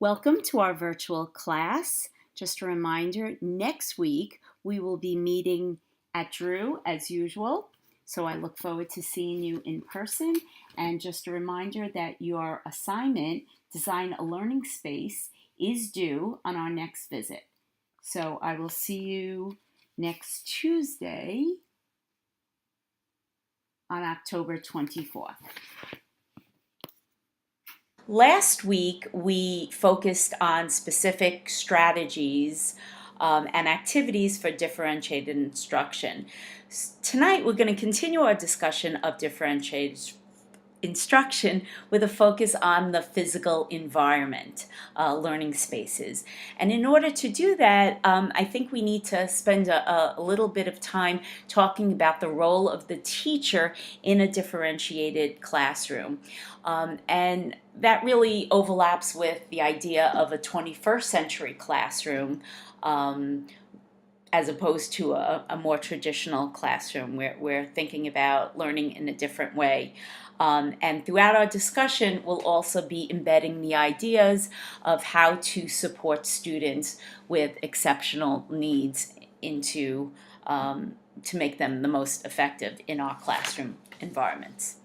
Welcome to our virtual class. Just a reminder, next week we will be meeting at Drew as usual. So I look forward to seeing you in person. And just a reminder that your assignment, Design a Learning Space, is due on our next visit. So I will see you next Tuesday on October 24th. Last week, we focused on specific strategies and activities for differentiated instruction. Tonight, we're going to continue our discussion of differentiated instruction with a focus on the physical environment, learning spaces. And in order to do that, I think we need to spend a little bit of time talking about the role of the teacher in a differentiated classroom. And that really overlaps with the idea of a 21st century classroom as opposed to a more traditional classroom where we're thinking about learning in a different way. And throughout our discussion, we'll also be embedding the ideas of how to support students with exceptional needs into to make them the most effective in our classroom environments.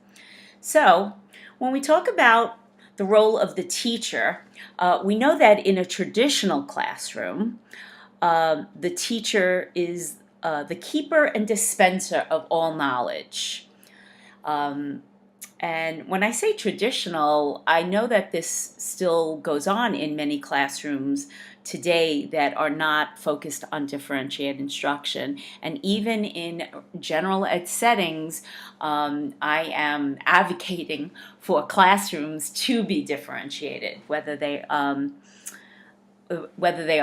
So, when we talk about the role of the teacher, we know that in a traditional classroom, the teacher is the keeper and dispenser of all knowledge. And when I say traditional, I know that this still goes on in many classrooms today that are not focused on differentiated instruction. And even in general ed settings, I am advocating for classrooms to be differentiated, whether they are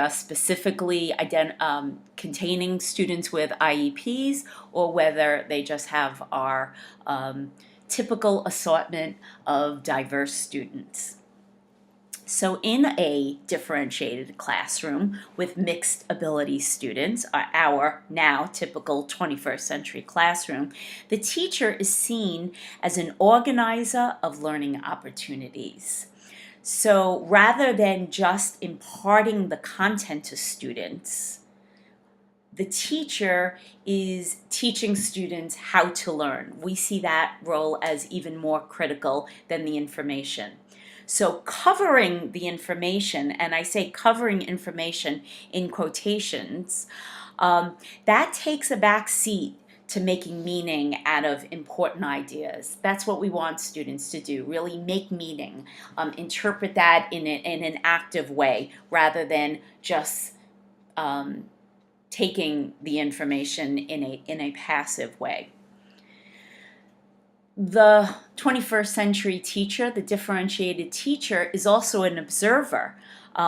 specifically containing students with IEPs or whether they just have our typical assortment of diverse students. So in a differentiated classroom with mixed ability students, our now typical 21st century classroom, the teacher is seen as an organizer of learning opportunities. So rather than just imparting the content to students, the teacher is teaching students how to learn. We see that role as even more critical than the information. So covering the information, and I say covering information in quotations, that takes a back seat to making meaning out of important ideas. That's what we want students to do, really make meaning, interpret that in an active way rather than just taking the information in a passive way. The 21st century teacher, the differentiated teacher, is also an observer.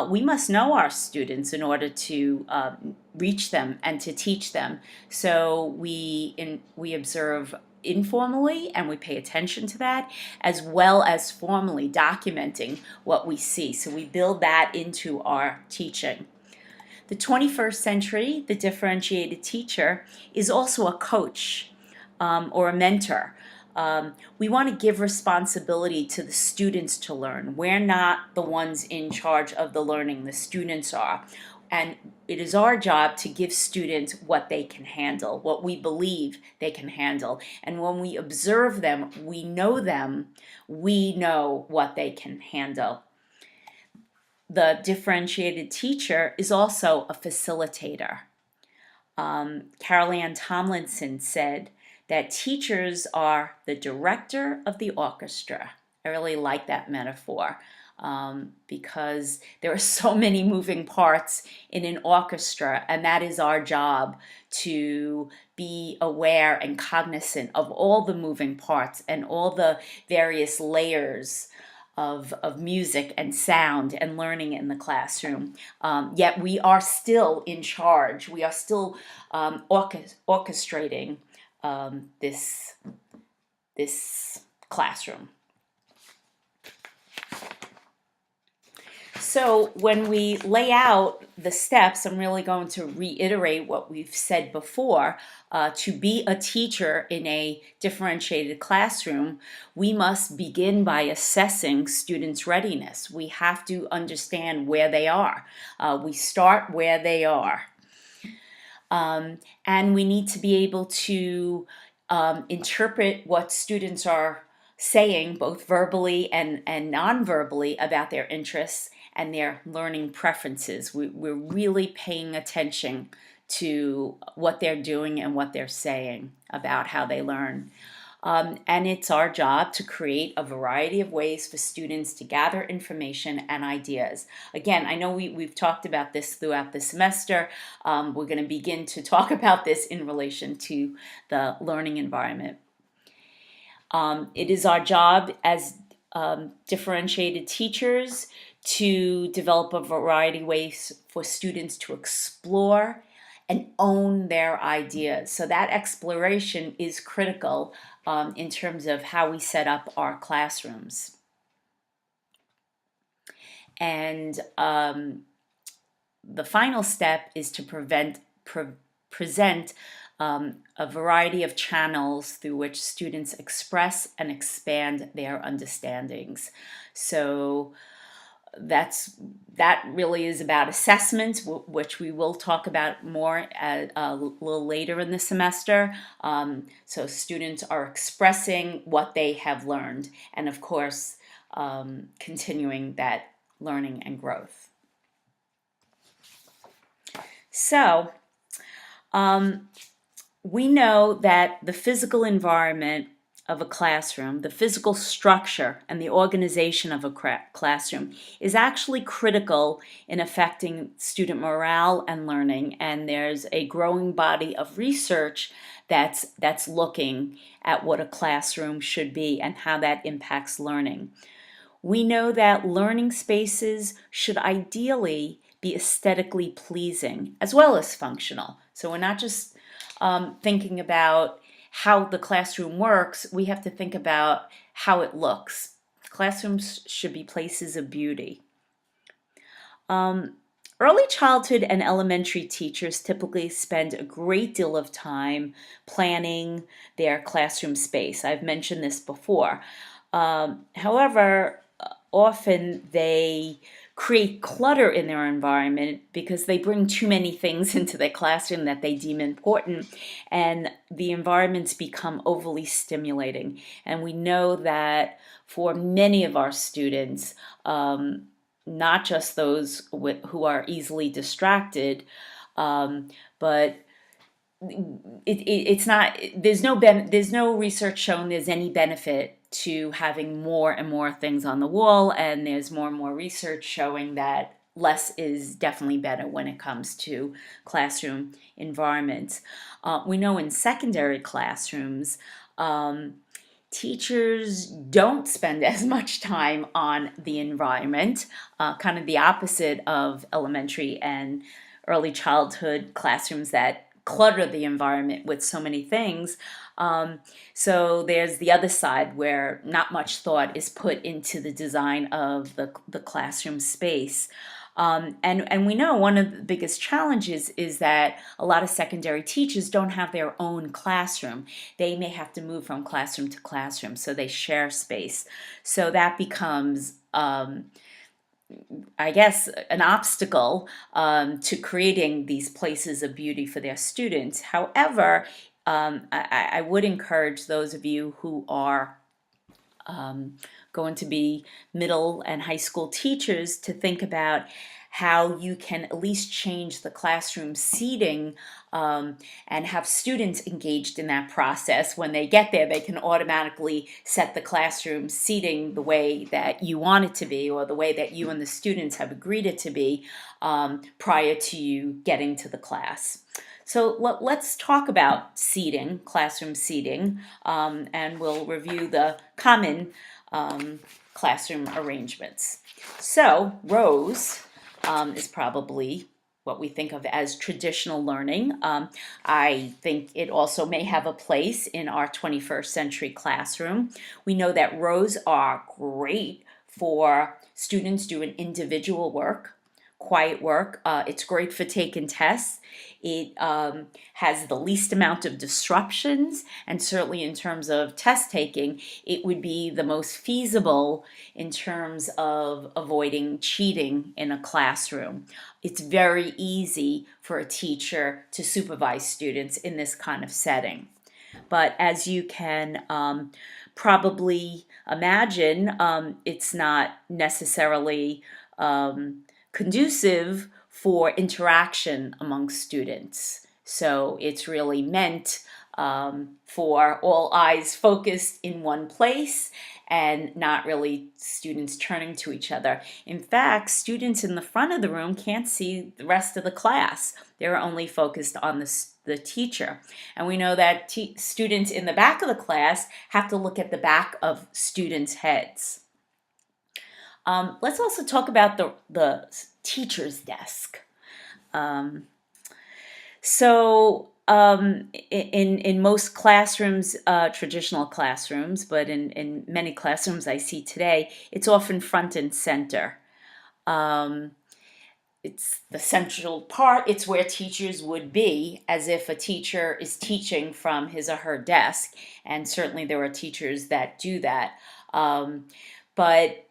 We must know our students in order to reach them and to teach them. So we observe informally and we pay attention to that, as well as formally documenting what we see. So we build that into our teaching. The 21st century, the differentiated teacher, is also a coach or a mentor. We want to give responsibility to the students to learn. We're not the ones in charge of the learning, the students are. And it is our job to give students what they can handle, what we believe they can handle. And when we observe them, we know what they can handle. The differentiated teacher is also a facilitator. Carol Ann Tomlinson said that teachers are the director of the orchestra. I really like that metaphor because there are so many moving parts in an orchestra, and that is our job to be aware and cognizant of all the moving parts and all the various layers of music and sound and learning in the classroom. Yet we are still in charge. We are still orchestrating this classroom. So when we lay out the steps, I'm really going to reiterate what we've said before. To be a teacher in a differentiated classroom, we must begin by assessing students' readiness. We have to understand where they are. We start where they are. And we need to be able to interpret what students are saying, both verbally and non-verbally, about their interests and their learning preferences. We're really paying attention to what they're doing and what they're saying about how they learn. And it's our job to create a variety of ways for students to gather information and ideas. Again, I know we've talked about this throughout the semester. We're going to begin to talk about this in relation to the learning environment. It is our job as differentiated teachers to develop a variety of ways for students to explore and own their ideas. So that exploration is critical in terms of how we set up our classrooms. And the final step is to present a variety of channels through which students express and expand their understandings. So that really is about assessment, which we will talk about more a little later in the semester. So students are expressing what they have learned, and of course, continuing that learning and growth. So we know that the physical environment of a classroom, the physical structure and the organization of a classroom is actually critical in affecting student morale and learning, and there's a growing body of research that's looking at what a classroom should be and how that impacts learning. We know that learning spaces should ideally be aesthetically pleasing as well as functional. So we're not just thinking about how the classroom works, we have to think about how it looks. Classrooms should be places of beauty. Early childhood and elementary teachers typically spend a great deal of time planning their classroom space. I've mentioned this before. However, often they create clutter in their environment because they bring too many things into their classroom that they deem important, and the environments become overly stimulating. And we know that for many of our students, not just those who are easily distracted, but it's not. There's no research showing there's any benefit to having more and more things on the wall, and there's more and more research showing that less is definitely better when it comes to classroom environments. We know in secondary classrooms, teachers don't spend as much time on the environment, kind of the opposite of elementary and early childhood classrooms that clutter the environment with so many things. So there's the other side where not much thought is put into the design of the classroom space. And we know one of the biggest challenges is that a lot of secondary teachers don't have their own classroom. They may have to move from classroom to classroom, so they share space. So that becomes I guess, an obstacle to creating these places of beauty for their students. However, I would encourage those of you who are going to be middle and high school teachers to think about how you can at least change the classroom seating and have students engaged in that process. When they get there, they can automatically set the classroom seating the way that you want it to be, or the way that you and the students have agreed it to be prior to you getting to the class. So let's talk about seating, classroom seating, and we'll review the common classroom arrangements. So rows is probably what we think of as traditional learning. I think it also may have a place in our 21st century classroom. We know that rows are great for students doing individual work, quiet work. It's great for taking tests. It has the least amount of disruptions, and certainly in terms of test taking, it would be the most feasible in terms of avoiding cheating in a classroom. It's very easy for a teacher to supervise students in this kind of setting. But as you can probably imagine, it's not necessarily conducive for interaction among students. So it's really meant for all eyes focused in one place and not really students turning to each other. In fact, students in the front of the room can't see the rest of the class. They're only focused on the teacher. And we know that students in the back of the class have to look at the back of students' heads. Let's also talk about the teacher's desk. In most classrooms, traditional classrooms, but in many classrooms I see today, it's often front and center. It's the central part. It's where teachers would be, as if a teacher is teaching from his or her desk. And certainly there are teachers that do that. But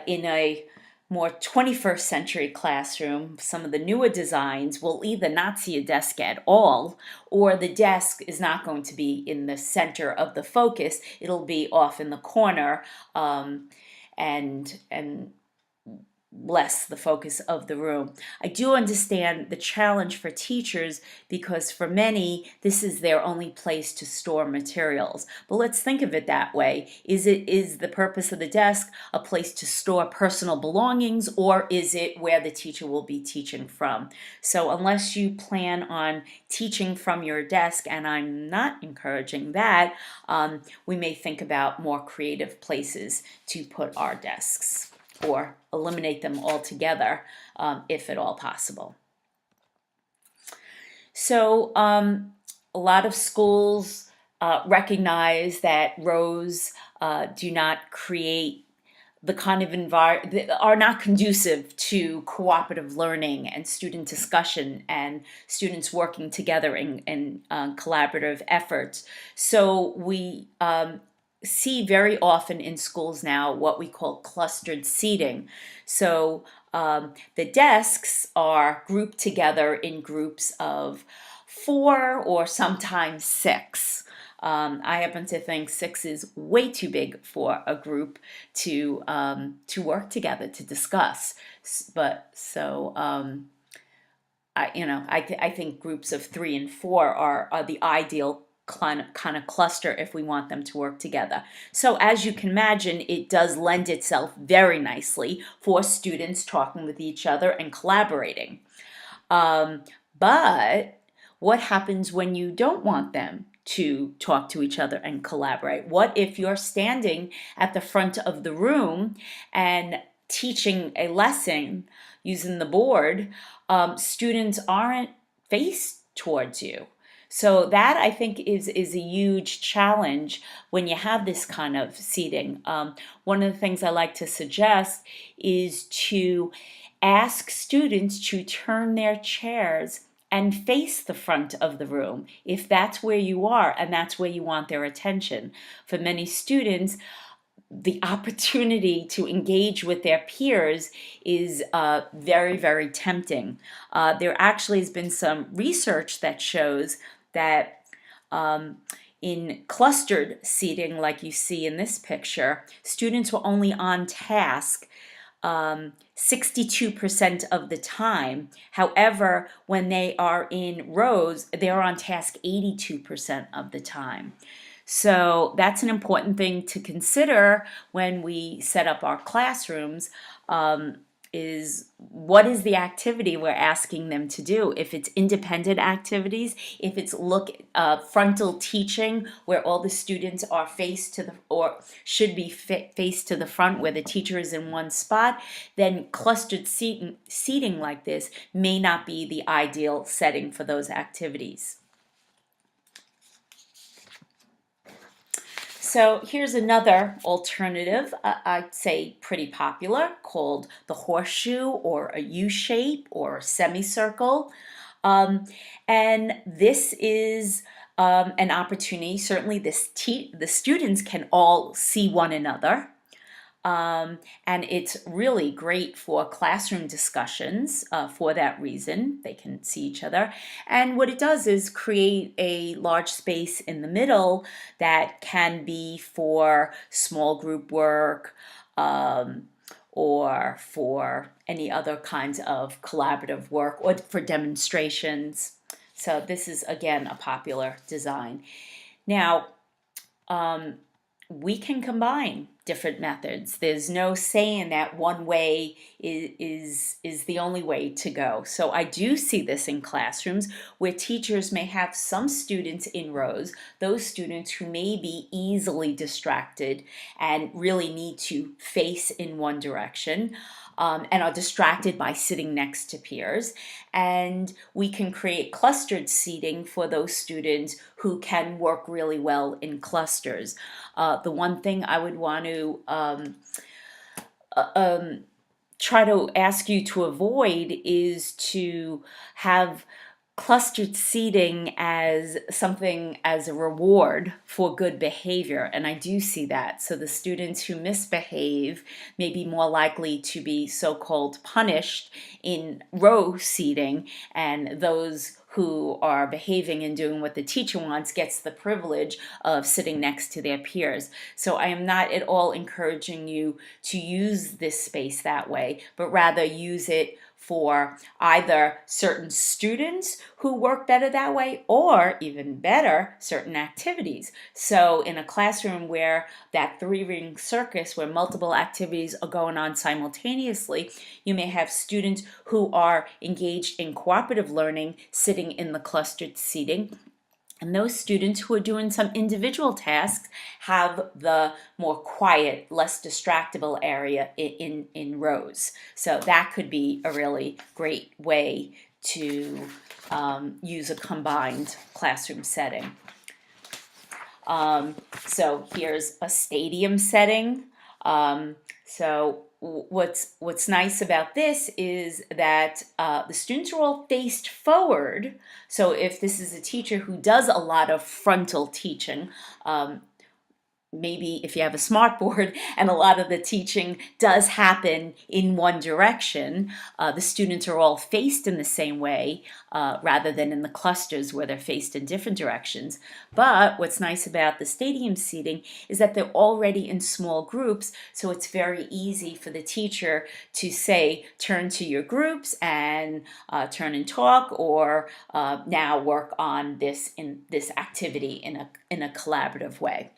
in a more 21st century classroom, some of the newer designs will either not see a desk at all, or the desk is not going to be in the center of the focus. It'll be off in the corner, and less the focus of the room. I do understand the challenge for teachers because for many, this is their only place to store materials. But let's think of it that way. Is the purpose of the desk a place to store personal belongings, or is it where the teacher will be teaching from? So unless you plan on teaching from your desk, and I'm not encouraging that, we may think about more creative places to put our desks, or eliminate them altogether if at all possible. So a lot of schools recognize that rows do not create the kind of environment, are not conducive to cooperative learning and student discussion and students working together in collaborative efforts. So we see very often in schools now what we call clustered seating. So the desks are grouped together in groups of 4 or sometimes 6. I happen to think 6 is way too big for a group to work together to discuss. But so I think groups of 3 and 4 are the ideal kind of cluster if we want them to work together. So as you can imagine, it does lend itself very nicely for students talking with each other and collaborating. But what happens when you don't want them to talk to each other and collaborate? What if you're standing at the front of the room and teaching a lesson using the board? Students aren't faced towards you. So that, I think, is a huge challenge when you have this kind of seating. One of the things I like to suggest is to ask students to turn their chairs and face the front of the room if that's where you are and that's where you want their attention. For many students, the opportunity to engage with their peers is very, very tempting. There actually has been some research that shows that in clustered seating, like you see in this picture, students were only on task 62% of the time. However, when they are in rows, they're on task 82% of the time. So that's an important thing to consider when we set up our classrooms. Is what is the activity we're asking them to do? If it's independent activities, if it's frontal teaching where all the students are faced to the, or should be faced to the front where the teacher is in one spot, then clustered seating like this may not be the ideal setting for those activities. So here's another alternative, I'd say pretty popular, called the horseshoe or a U shape or a semicircle. Um, and this is an opportunity. Certainly, the students can all see one another. And it's really great for classroom discussions for that reason. They can see each other. And what it does is create a large space in the middle that can be for small group work or for any other kinds of collaborative work or for demonstrations. So this is, again, a popular design. Now, we can combine different methods. There's no saying that one way is the only way to go. So I do see this in classrooms where teachers may have some students in rows, those students who may be easily distracted and really need to face in one direction. And are distracted by sitting next to peers. And we can create clustered seating for those students who can work really well in clusters. The one thing I would want to try to ask you to avoid is to have clustered seating as something as a reward for good behavior, and I do see that. So the students who misbehave may be more likely to be so-called punished in row seating, and those who are behaving and doing what the teacher wants gets the privilege of sitting next to their peers. So I am not at all encouraging you to use this space that way, but rather use it for either certain students who work better that way, or even better, certain activities. So in a classroom where that three-ring circus, where multiple activities are going on simultaneously, you may have students who are engaged in cooperative learning sitting in the clustered seating. And those students who are doing some individual tasks have the more quiet, less distractible area in rows. So that could be a really great way to use a combined classroom setting. So here's a stadium setting. So what's nice about this is that the students are all faced forward. So if this is a teacher who does a lot of frontal teaching, maybe if you have a smart board and a lot of the teaching does happen in one direction, the students are all faced in the same way rather than in the clusters where they're faced in different directions. But what's nice about the stadium seating is that they're already in small groups, so it's very easy for the teacher to say, turn to your groups and turn and talk, or now work on this activity in a collaborative way.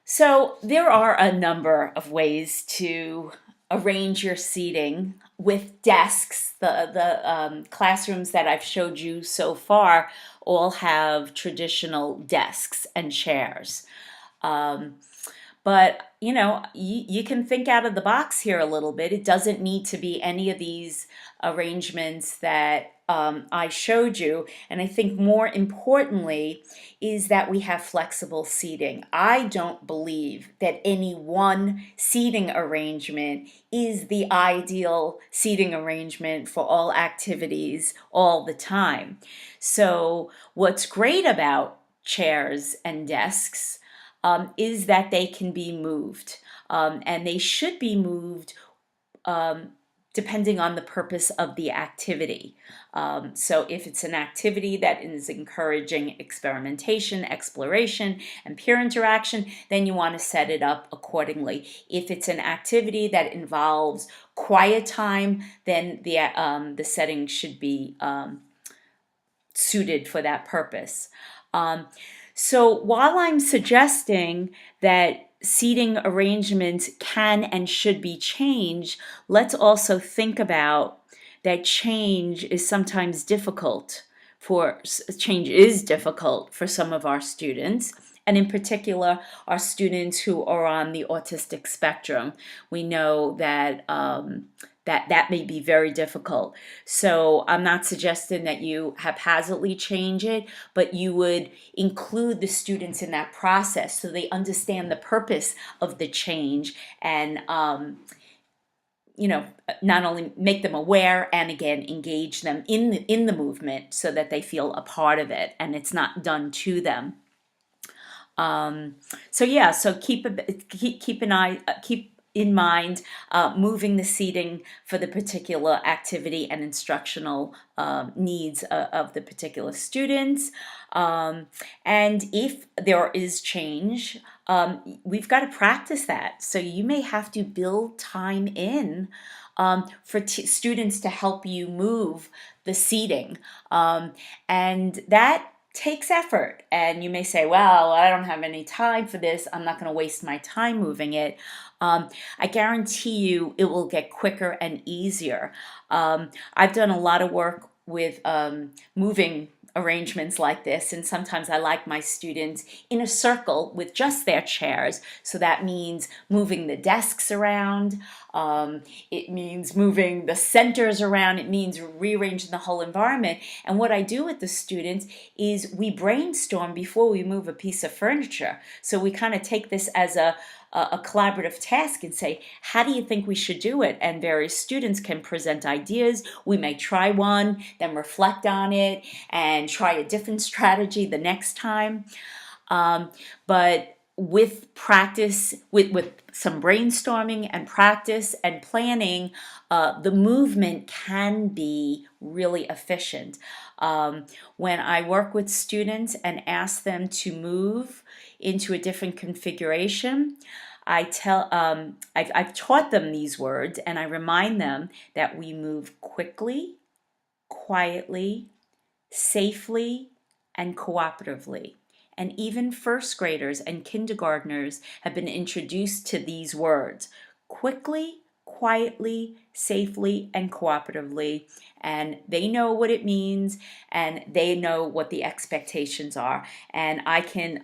So there are a number of ways to arrange your seating with desks. The classrooms that I've showed you so far all have traditional desks and chairs. But you can think out of the box here a little bit. It doesn't need to be any of these arrangements that I showed you. And I think more importantly is that we have flexible seating. I don't believe that any one seating arrangement is the ideal seating arrangement for all activities all the time. So what's great about chairs and desks is that they can be moved, and they should be moved depending on the purpose of the activity. So if it's an activity that is encouraging experimentation, exploration, and peer interaction, then you want to set it up accordingly. If it's an activity that involves quiet time, then the setting should be suited for that purpose. So while I'm suggesting that seating arrangements can and should be changed, let's also think about that change is sometimes difficult for some of our students, and in particular, our students who are on the autistic spectrum. We know that that may be very difficult. So I'm not suggesting that you haphazardly change it, but you would include the students in that process so they understand the purpose of the change, and not only make them aware and again engage them in the movement so that they feel a part of it and it's not done to them. So keep an eye, keep in mind moving the seating for the particular activity and instructional needs of the particular students. And if there is change, we've got to practice that. So you may have to build time in for students to help you move the seating. And that takes effort. And you may say, well, I don't have any time for this. I'm not going to waste my time moving it. I guarantee you it will get quicker and easier. I've done a lot of work with moving arrangements like this, and sometimes I like my students in a circle with just their chairs. So that means moving the desks around, it means moving the centers around, it means rearranging the whole environment. And what I do with the students is we brainstorm before we move a piece of furniture. So we kind of take this as a collaborative task and say, how do you think we should do it? And various students can present ideas. We may try one, then reflect on it, and try a different strategy the next time. But with practice, with some brainstorming and practice and planning, the movement can be really efficient. When I work with students and ask them to move into a different configuration, I've taught them these words, and I remind them that we move quickly, quietly, safely, and cooperatively. And even first graders and kindergartners have been introduced to these words: quickly, quietly, safely, and cooperatively. And they know what it means, and they know what the expectations are. And I can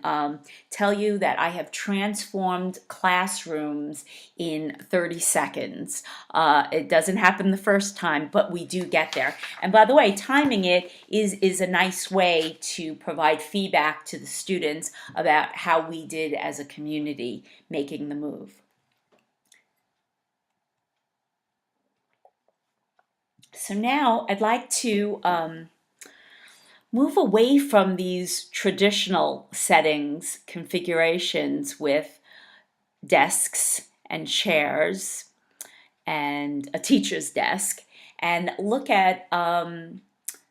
tell you that I have transformed classrooms in 30 seconds. It doesn't happen the first time, but we do get there. And by the way, timing it is a nice way to provide feedback to the students about how we did as a community making the move. So now I'd like to move away from these traditional settings, configurations with desks and chairs and a teacher's desk, and look at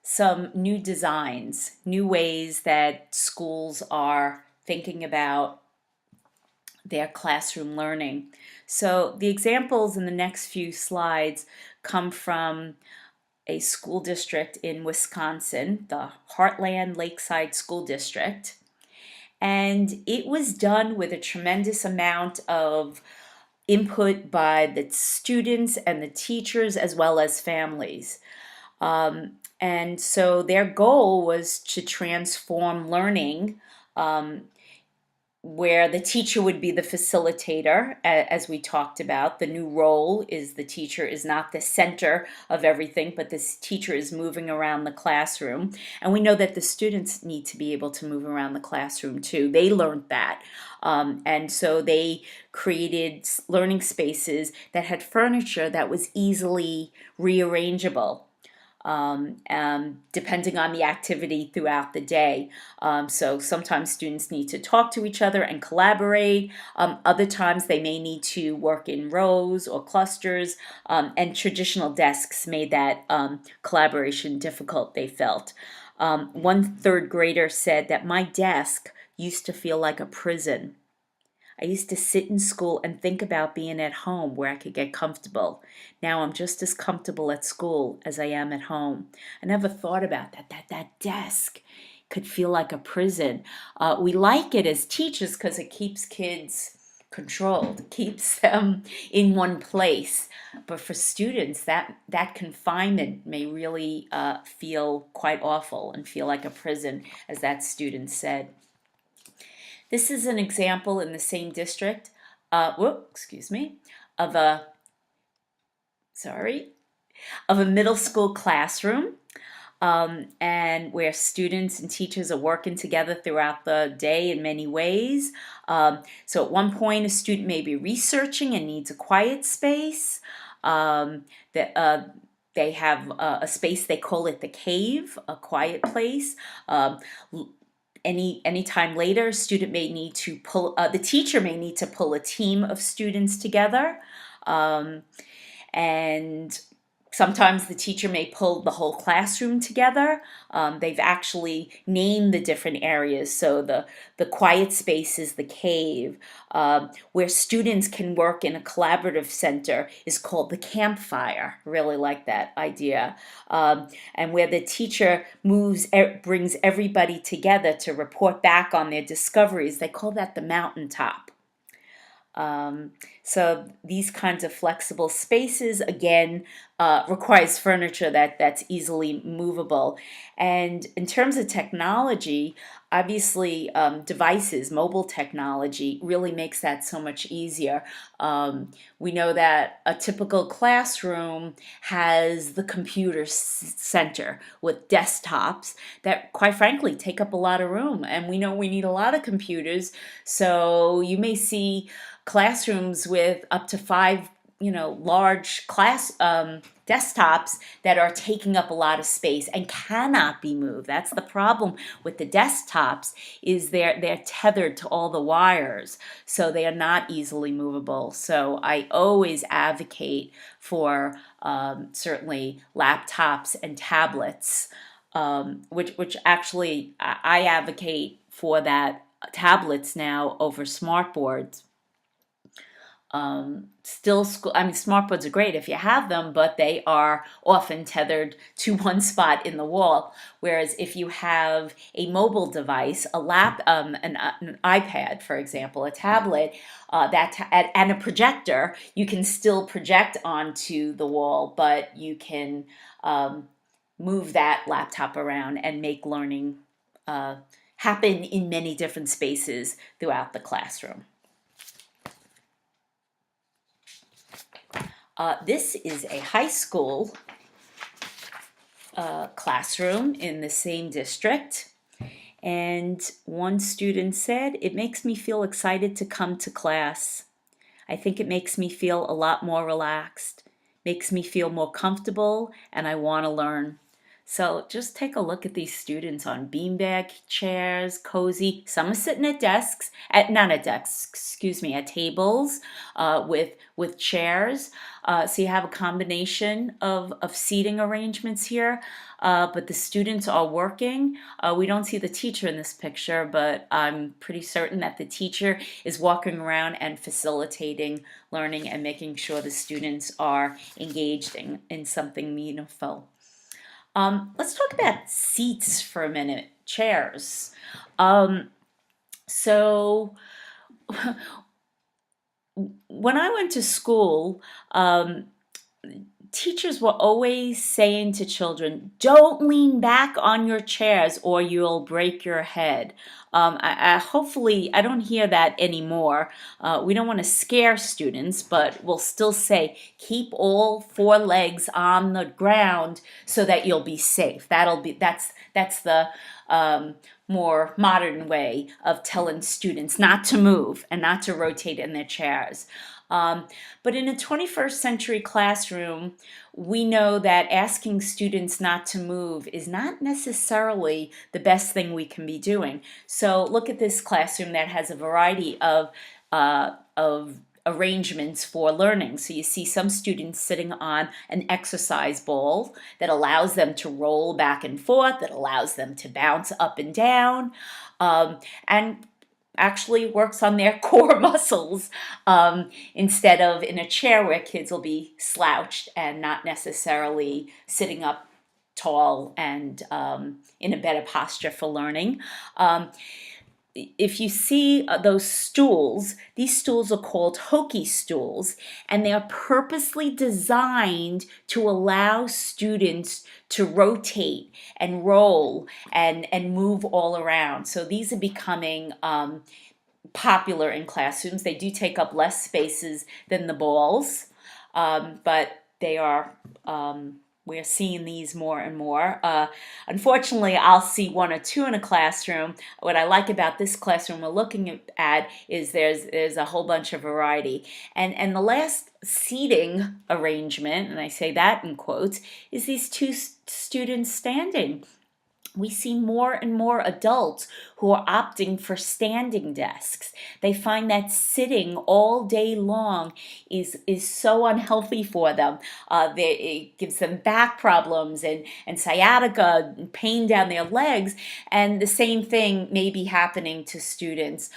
some new designs, new ways that schools are thinking about their classroom learning. So the examples in the next few slides come from a school district in Wisconsin, the Heartland Lakeside School District. And it was done with a tremendous amount of input by the students and the teachers as well as families. And so their goal was to transform learning, where the teacher would be the facilitator, as we talked about. The new role is the teacher is not the center of everything, but this teacher is moving around the classroom. And we know that the students need to be able to move around the classroom too. They learned that. And so they created learning spaces that had furniture that was easily rearrangeable, depending on the activity throughout the day. So sometimes students need to talk to each other and collaborate. Other times they may need to work in rows or clusters, and traditional desks made that collaboration difficult, they felt. One third grader said that my desk used to feel like a prison. I used to sit in school and think about being at home where I could get comfortable. Now I'm just as comfortable at school as I am at home. I never thought about that desk could feel like a prison. We like it as teachers because it keeps kids controlled, keeps them in one place. But for students, that confinement may really feel quite awful and feel like a prison, as that student said. This is an example in the same district, excuse me, of a, sorry, of a middle school classroom. And where students and teachers are working together throughout the day in many ways. So at one point, a student may be researching and needs a quiet space. That they have a space, they call it the cave, a quiet place. Any time later, a student may need to pull, the teacher may need to pull a team of students together. And sometimes the teacher may pull the whole classroom together. They've actually named the different areas. So the quiet space is the cave. Where students can work in a collaborative center is called the campfire. Really like that idea. And where the teacher brings everybody together to report back on their discoveries, they call that the mountaintop. So these kinds of flexible spaces, again, requires furniture that's easily movable. And in terms of technology, obviously devices, mobile technology really makes that so much easier. We know that a typical classroom has the computer center with desktops that, quite frankly, take up a lot of room. And we know we need a lot of computers. So you may see classrooms with up to 5, large class desktops that are taking up a lot of space and cannot be moved. That's the problem with the desktops, is they're tethered to all the wires, so they are not easily movable. So I always advocate for certainly laptops and tablets, which actually I advocate for that tablets now over smartboards. Still school, I mean, smartboards are great if you have them, but they are often tethered to one spot in the wall. Whereas if you have a mobile device, an iPad, for example, a tablet, and a projector, you can still project onto the wall, but you can move that laptop around and make learning happen in many different spaces throughout the classroom. This is a high school classroom in the same district. And one student said, "It makes me feel excited to come to class. I think it makes me feel a lot more relaxed, makes me feel more comfortable, and I want to learn." So just take a look at these students on beanbag chairs, cozy. Some are sitting at desks, not at desks, excuse me, at tables with chairs. So you have a combination of seating arrangements here, but the students are working. We don't see the teacher in this picture, but I'm pretty certain that the teacher is walking around and facilitating learning and making sure the students are engaged in something meaningful. Let's talk about seats for a minute, chairs. So when I went to school, teachers were always saying to children, "Don't lean back on your chairs or you'll break your head." Hopefully, I don't hear that anymore. We don't want to scare students, but we'll still say, keep all 4 legs on the ground so that you'll be safe. That's the more modern way of telling students not to move and not to rotate in their chairs. But in a 21st century classroom, we know that asking students not to move is not necessarily the best thing we can be doing. So look at this classroom that has a variety of arrangements for learning. So you see some students sitting on an exercise ball that allows them to roll back and forth, that allows them to bounce up and down, and actually works on their core muscles, instead of in a chair where kids will be slouched and not necessarily sitting up tall and in a better posture for learning. If you see those stools, these stools are called Hokie stools, and they are purposely designed to allow students to rotate and roll and move all around. So these are becoming popular in classrooms. They do take up less spaces than the balls, but they are, we're seeing these more and more. Unfortunately, I'll see one or two in a classroom. What I like about this classroom we're looking at is there's a whole bunch of variety. And the last seating arrangement, and I say that in quotes, is these two students standing. We see more and more adults who are opting for standing desks. They find that sitting all day long is so unhealthy for them. It gives them back problems and sciatica and pain down their legs. And the same thing may be happening to students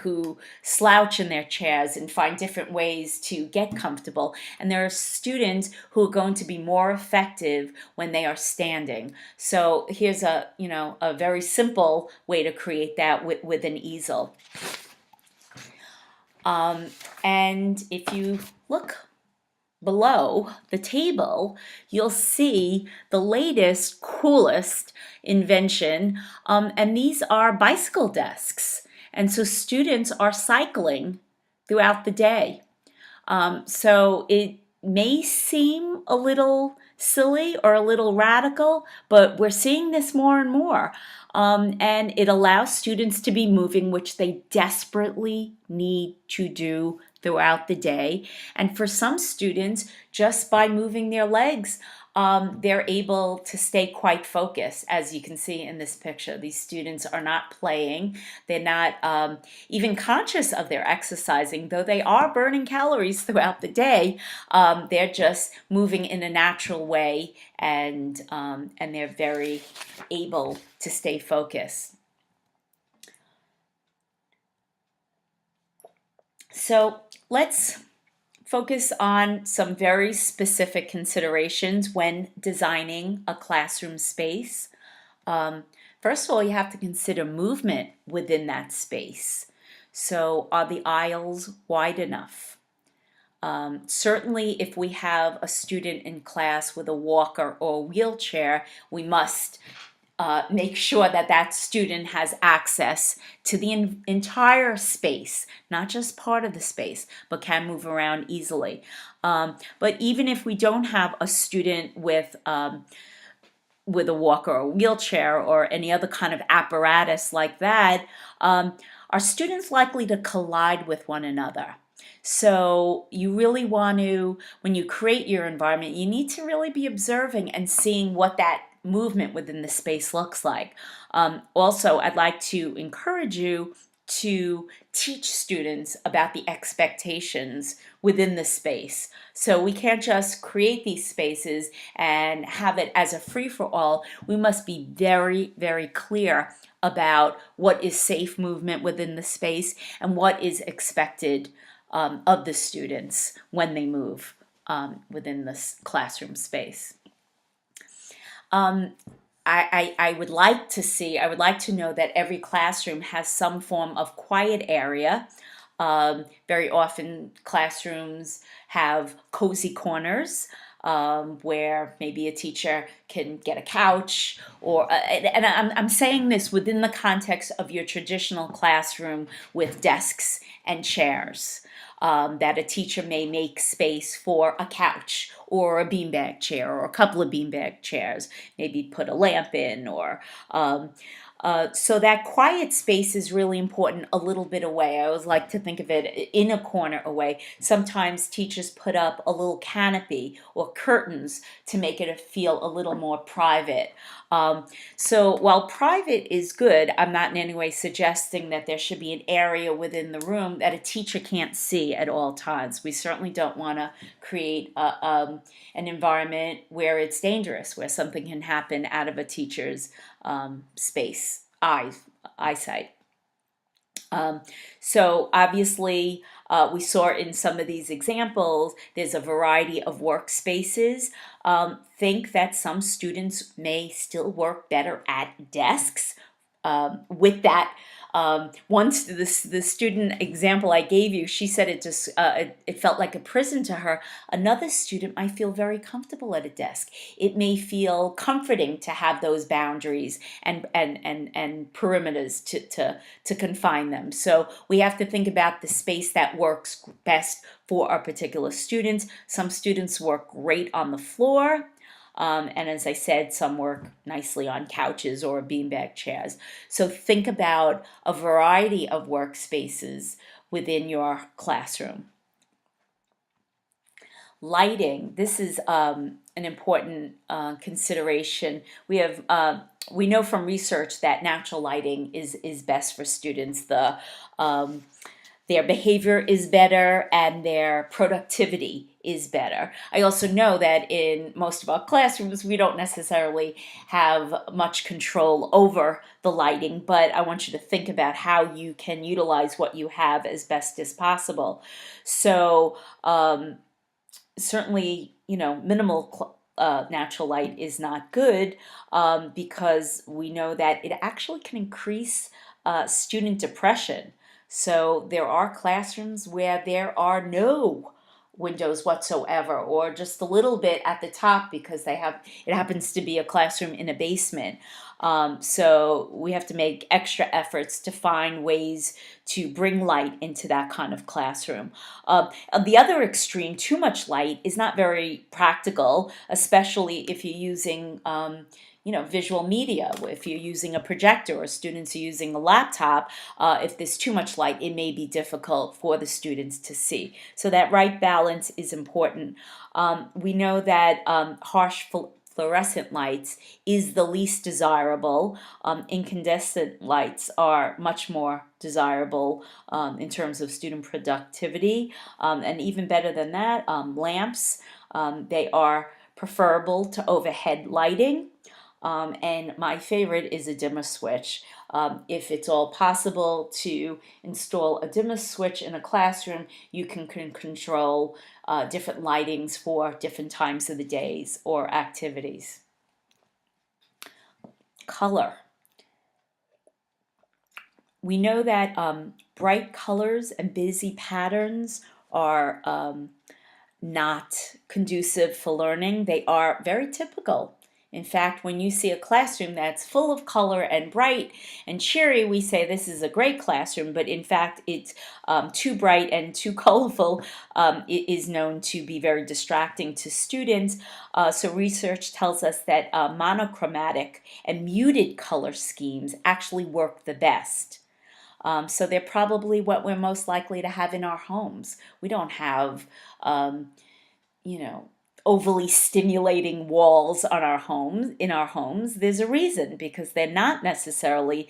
who slouch in their chairs and find different ways to get comfortable. And there are students who are going to be more effective when they are standing. So here's a very simple way to create that with an easel. And if you look below the table, you'll see the latest, coolest invention, and these are bicycle desks. And so students are cycling throughout the day. So it may seem a little silly or a little radical, but we're seeing this more and more. And it allows students to be moving, which they desperately need to do throughout the day. And for some students, just by moving their legs, they're able to stay quite focused. As you can see in this picture, these students are not playing. They're not even conscious of their exercising, though they are burning calories throughout the day. They're just moving in a natural way, and they're very able to stay focused. So let's focus on some very specific considerations when designing a classroom space. First of all, you have to consider movement within that space. So are the aisles wide enough? Certainly if we have a student in class with a walker or a wheelchair, we must make sure that that student has access to the entire space, not just part of the space, but can move around easily. But even if we don't have a student with a walker or wheelchair or any other kind of apparatus like that, are students likely to collide with one another? So you really want to, when you create your environment, you need to really be observing and seeing what that movement within the space looks like. Also, I'd like to encourage you to teach students about the expectations within the space. So we can't just create these spaces and have it as a free-for-all. We must be very, very clear about what is safe movement within the space and what is expected of the students when they move within this classroom space. I would like to know that every classroom has some form of quiet area. Very often classrooms have cozy corners where maybe a teacher can get a couch, or and I'm saying this within the context of your traditional classroom with desks and chairs. That a teacher may make space for a couch or a beanbag chair or a couple of beanbag chairs, maybe put a lamp in, or so that quiet space is really important a little bit away. I always like to think of it in a corner away. Sometimes teachers put up a little canopy or curtains to make it feel a little more private. So while private is good, I'm not in any way suggesting that there should be an area within the room that a teacher can't see at all times. We certainly don't want to create an environment where it's dangerous, where something can happen out of a teacher's eyesight. So obviously, we saw in some of these examples, there's a variety of workspaces. Think that some students may still work better at desks with that Once the student example I gave you, she said it felt like a prison to her. Another student might feel very comfortable at a desk. It may feel comforting to have those boundaries and perimeters to confine them. So we have to think about the space that works best for our particular students. Some students work great on the floor. And as I said, some work nicely on couches or beanbag chairs. So think about a variety of workspaces within your classroom. Lighting, this is an important consideration. We know from research that natural lighting is best for students. Their behavior is better and their productivity is better. I also know that in most of our classrooms, we don't necessarily have much control over the lighting, but I want you to think about how you can utilize what you have as best as possible. So, certainly, minimal natural light is not good because we know that it actually can increase student depression. So there are classrooms where there are no windows whatsoever, or just a little bit at the top because it happens to be a classroom in a basement. So we have to make extra efforts to find ways to bring light into that kind of classroom. The other extreme, too much light, is not very practical, especially if you're using visual media. If you're using a projector or students are using a laptop, if there's too much light, it may be difficult for the students to see. So that right balance is important. We know that harsh fluorescent lights is the least desirable. Incandescent lights are much more desirable in terms of student productivity. And even better than that, lamps, they are preferable to overhead lighting. And my favorite is a dimmer switch. If it's all possible to install a dimmer switch in a classroom, you can control different lightings for different times of the days or activities. Color. We know that bright colors and busy patterns are not conducive for learning. They are very typical. In fact, when you see a classroom that's full of color and bright and cheery, we say this is a great classroom, but in fact, it's too bright and too colorful. It is known to be very distracting to students. So research tells us that monochromatic and muted color schemes actually work the best. So they're probably what we're most likely to have in our homes. We don't have, overly stimulating walls in our homes. There's a reason, because they're not necessarily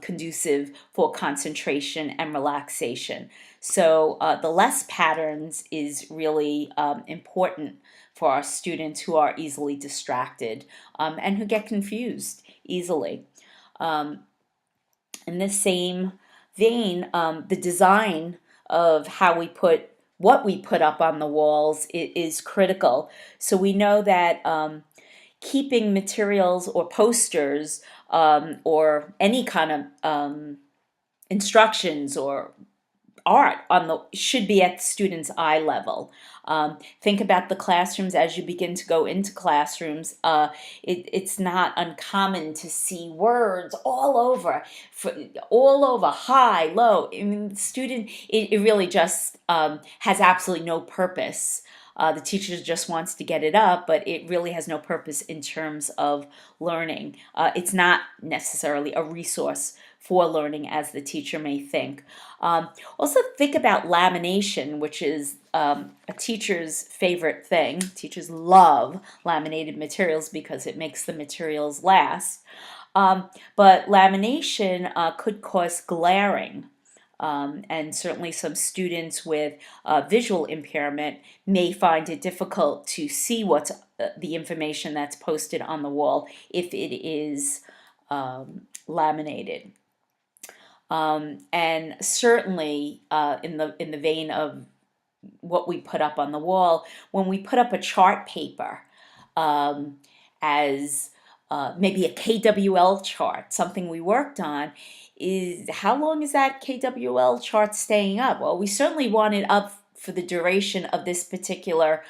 conducive for concentration and relaxation. So the less patterns is really important for our students who are easily distracted and who get confused easily. In the same vein, the design of what we put up on the walls is critical. So we know that keeping materials or posters or any kind of instructions or art should be at the student's eye level. Think about the classrooms as you begin to go into classrooms. It's not uncommon to see words all over, high, low. I mean, the student, it really just has absolutely no purpose. The teacher just wants to get it up, but it really has no purpose in terms of learning. It's not necessarily a resource for learning as the teacher may think. Also think about lamination, which is a teacher's favorite thing. Teachers love laminated materials because it makes the materials last. But lamination could cause glaring. And certainly some students with visual impairment may find it difficult to see what's the information that's posted on the wall if it is laminated. And certainly in the vein of what we put up on the wall, when we put up a chart paper as maybe a KWL chart, something we worked on, is how long is that KWL chart staying up? Well, we certainly want it up for the duration of this particular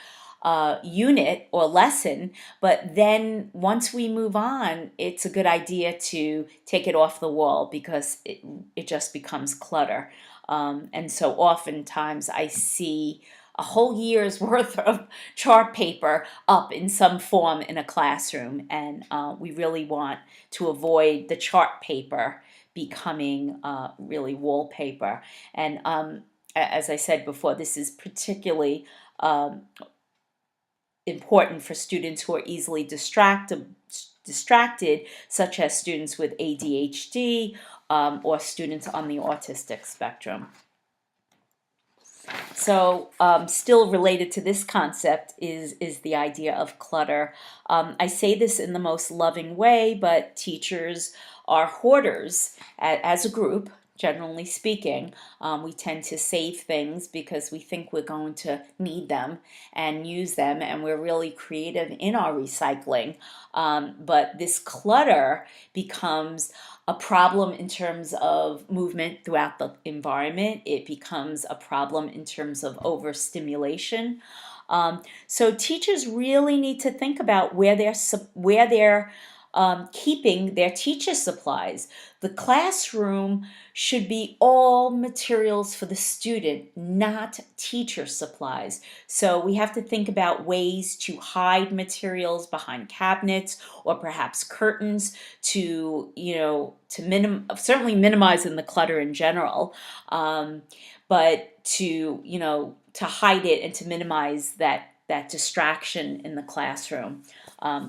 unit or lesson, but then once we move on, it's a good idea to take it off the wall because it just becomes clutter. And so oftentimes I see a whole year's worth of chart paper up in some form in a classroom, and we really want to avoid the chart paper becoming really wallpaper. And as I said before, this is particularly important for students who are easily distracted, such as students with ADHD or students on the autistic spectrum. So, still related to this concept is the idea of clutter. I say this in the most loving way, but teachers are hoarders as a group. Generally speaking, we tend to save things because we think we're going to need them and use them, and we're really creative in our recycling. But this clutter becomes a problem in terms of movement throughout the environment. It becomes a problem in terms of overstimulation. So teachers really need to think about where they're keeping their teacher supplies. The classroom should be all materials for the student, not teacher supplies. So we have to think about ways to hide materials behind cabinets or perhaps curtains to, certainly minimizing the clutter in general, but to hide it and to minimize that distraction in the classroom.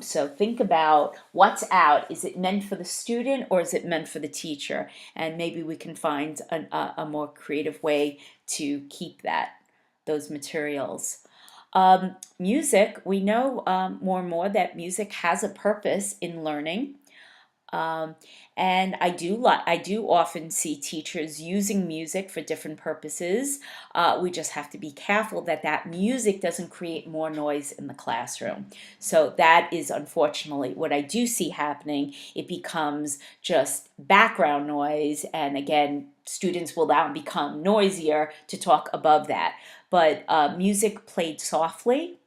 So think about what's out. Is it meant for the student or is it meant for the teacher? And maybe we can find a more creative way to keep those materials. Music, we know more and more that music has a purpose in learning. And I do often see teachers using music for different purposes. We just have to be careful that music doesn't create more noise in the classroom. So that is unfortunately what I do see happening. It becomes just background noise, and again, students will now become noisier to talk above that. But music played softly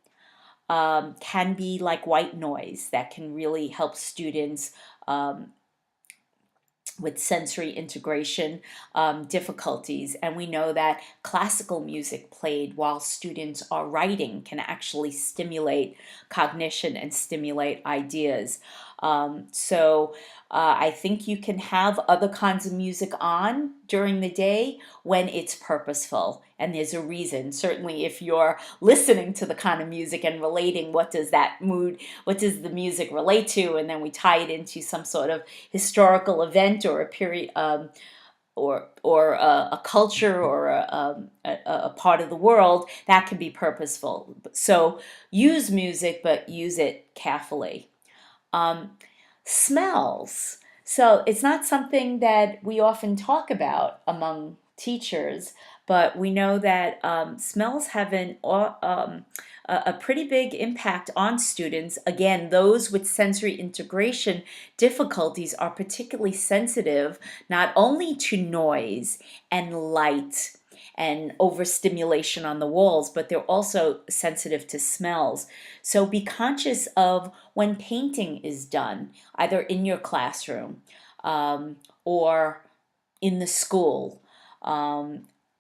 can be like white noise that can really help students with sensory integration difficulties. And we know that classical music played while students are writing can actually stimulate cognition and stimulate ideas. So I think you can have other kinds of music on during the day when it's purposeful and there's a reason. Certainly, if you're listening to the kind of music and relating, what does the music relate to, and then we tie it into some sort of historical event or a period. Or a culture or a part of the world, that can be purposeful. So use music, but use it carefully. Smells. So it's not something that we often talk about among teachers, but we know that smells have a pretty big impact on students. Again, those with sensory integration difficulties are particularly sensitive not only to noise and light and overstimulation on the walls, but they're also sensitive to smells. So be conscious of when painting is done, either in your classroom or in the school.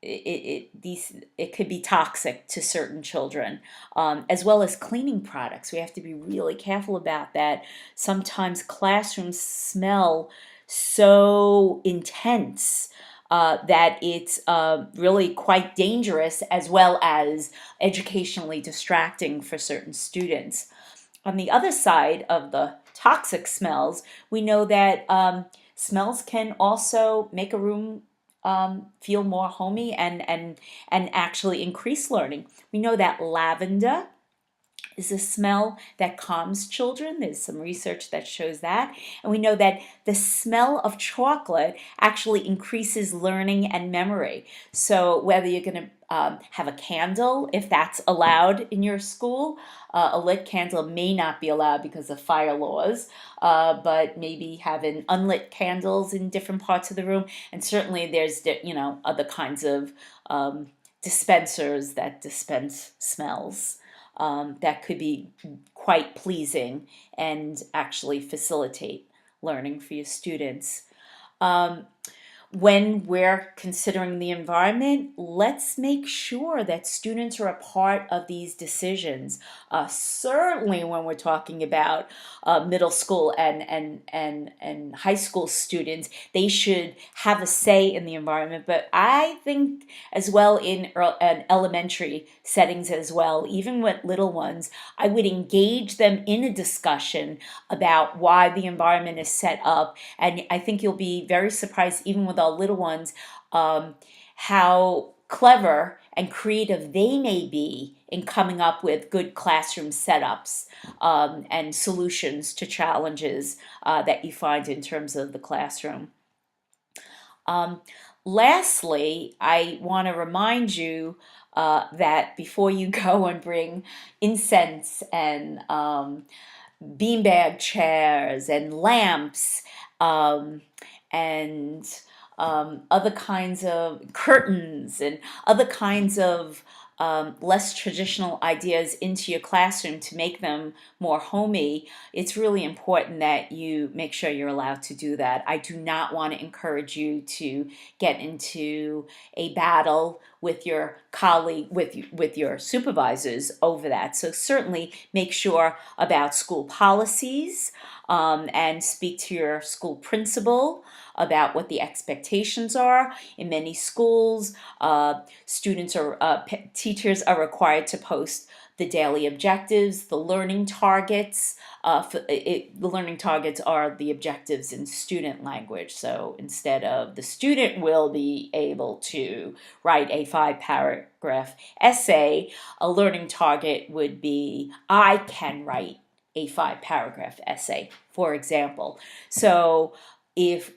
It could be toxic to certain children, as well as cleaning products. We have to be really careful about that. Sometimes classrooms smell so intense that it's really quite dangerous as well as educationally distracting for certain students. On the other side of the toxic smells, we know that smells can also make a room feel more homey and actually increase learning. We know that lavender is a smell that calms children. There's some research that shows that. And we know that the smell of chocolate actually increases learning and memory. So whether you're going to have a candle, if that's allowed in your school, a lit candle may not be allowed because of fire laws, but maybe having unlit candles in different parts of the room. And certainly there's, other kinds of dispensers that dispense smells that could be quite pleasing and actually facilitate learning for your students. Um, when we're considering the environment, let's make sure that students are a part of these decisions. Certainly, when we're talking about middle school and high school students, they should have a say in the environment. But I think as well in elementary settings as well, even with little ones, I would engage them in a discussion about why the environment is set up. And I think you'll be very surprised, even with our little ones, how clever and creative they may be in coming up with good classroom setups and solutions to challenges that you find in terms of the classroom. Um, Lastly, I want to remind you that before you go and bring incense and beanbag chairs and lamps um, and other kinds of curtains and other kinds of less traditional ideas into your classroom to make them more homey, it's really important that you make sure you're allowed to do that. I do not want to encourage you to get into a battle with your colleague, with your supervisors over that. So certainly make sure about school policies and speak to your school principal about what the expectations are. In many schools, teachers are required to post the daily objectives, the learning targets. The learning targets are the objectives in student language. So instead of the student will be able to write a 5-paragraph essay, a learning target would be I can write a 5-paragraph essay, for example. So if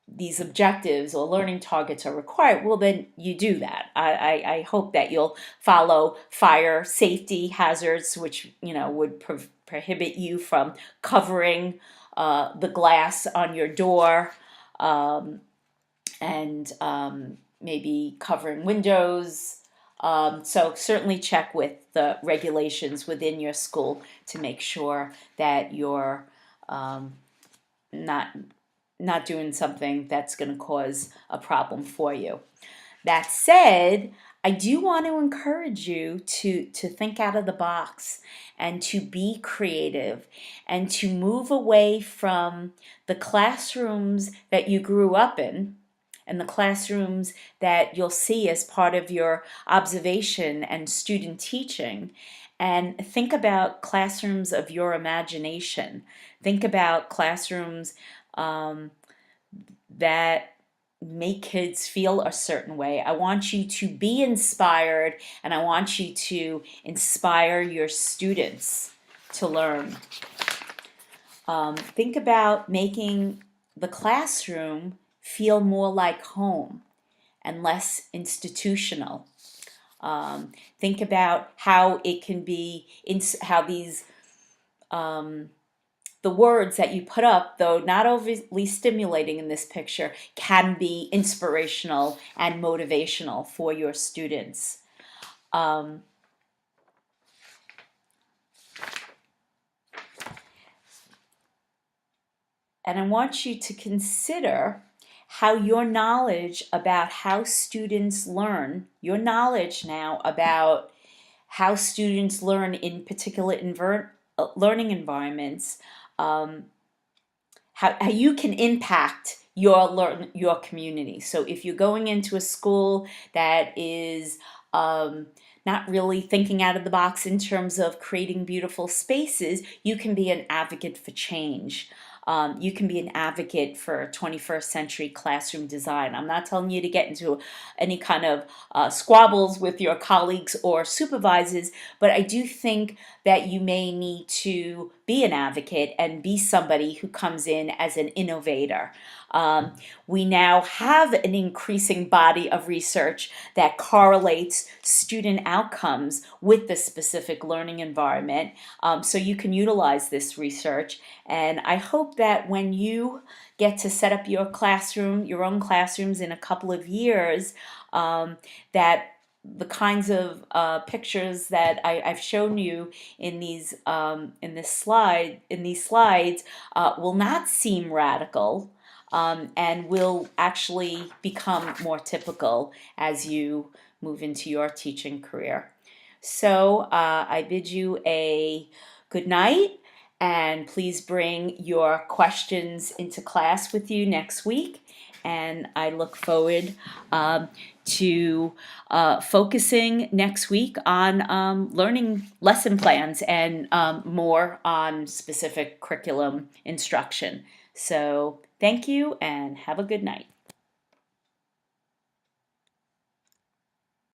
these objectives or learning targets are required, well, then you do that. I hope that you'll follow fire safety hazards, which would prohibit you from covering the glass on your door and maybe covering windows. So certainly check with the regulations within your school to make sure that you're not doing something that's going to cause a problem for you. That said, I do want to encourage you to think out of the box and to be creative and to move away from the classrooms that you grew up in and the classrooms that you'll see as part of your observation and student teaching, and think about classrooms of your imagination. Think about classrooms that make kids feel a certain way. I want you to be inspired, and I want you to inspire your students to learn. Think about making the classroom feel more like home and less institutional. Think about how it can be, how these the words that you put up, though not overly stimulating in this picture, can be inspirational and motivational for your students. And I want you to consider how your knowledge about how students learn, your knowledge now about how students learn in particular learning environments, how you can impact your community. So if you're going into a school that is not really thinking out of the box in terms of creating beautiful spaces, you can be an advocate for change. you can be an advocate for 21st century classroom design. I'm not telling you to get into any kind of squabbles with your colleagues or supervisors, but I do think that you may need to be an advocate and be somebody who comes in as an innovator. We now have an increasing body of research that correlates student outcomes with the specific learning environment. So you can utilize this research. And I hope that when you get to set up your classroom, your own classrooms in a couple of years, that the kinds of pictures that I've shown you in these in these slides will not seem radical, and will actually become more typical as you move into your teaching career. So I bid you a good night, and please bring your questions into class with you next week. And I look forward to focusing next week on learning lesson plans and more on specific curriculum instruction. So thank you and have a good night.